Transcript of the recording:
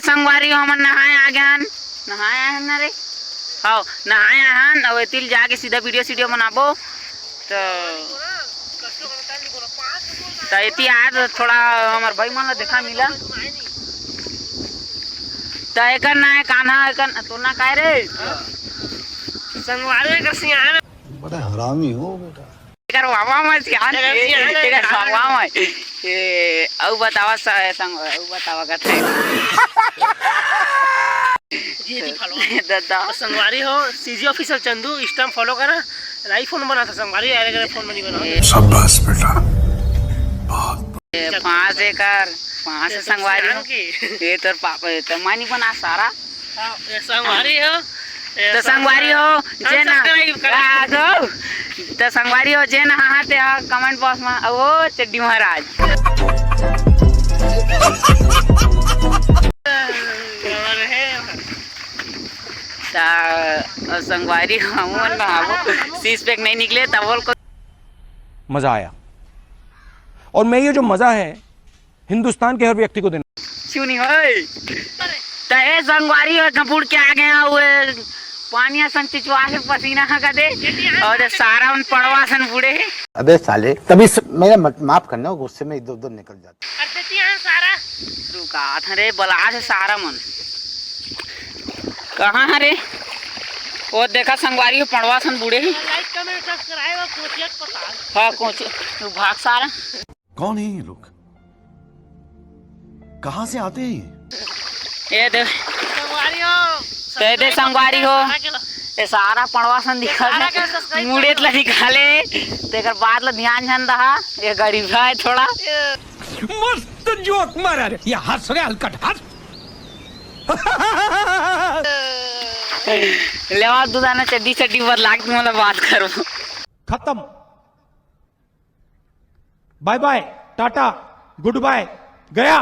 संगवारी हमन नहाए आ गए हन, नहाए आए हन ना रे, हाँ नहाए आए हन। अब तिल जाके सीधा वीडियो बनाबो तो इति आज थोड़ा हमार भाई मन ला देखा मिला तो एकर ना है कान्हा एकर तो ना काय रे संगवारी कर सियान बड़ा हरामी हो बेटा। एकर वावा में सियान एकर वावा में ए औ बतावा संग औ बतावा कथे ये फॉलो दादा संगवारी हो CG official Chandu Insta follow करा। आईफोन बना था संगवारी अरे फोन में नहीं बना। शाबाश बेटा। 5 एकड़ 5 संगवारी हो ये तोर पापा तो मानी बना सारा संगवारी हो तो संगवारी हो जे ना तो संगवारी हो जे ना हाते कमेंट बॉक्स में वो चड्डी महाराज संगवारी हम ना सीस पैक नहीं निकले तब बोल को मजा आया और मैं ये जो मजा है हिंदुस्तान के हर व्यक्ति को देना क्यों नहीं होए तो ए संगवारी हो कपूर के आ गया हुए पानी सन चिचवा के पसीना का दे और सारा उन पड़वा सन बूढ़े अबे साले तभी मेरा माफ करना गुस्से में इधर उधर निकल जाता कर देती है सारा रुका रे बला से सारा मन कहाँ है रे वो देखा संगवारी पड़वा सन बूढ़े लाइक कमेंट सब्सक्राइब और कोचियत पता हाँ कोच भाग सारा कौन है ये लोग, कहाँ से आते हैं ये देख संगवारी हो दे संगवारी हो ये सारा पड़वा सन दिखा मुड़े ला निकाले तेकर बाद ला ध्यान झन रहा ये गरीब है थोड़ा मस्त जोक मारा रे ये हंस रे हलकट हंस लेवा दूधाना चड्डी चड्डी बदला के मतलब बात करो खत्म bye bye tata goodbye गया।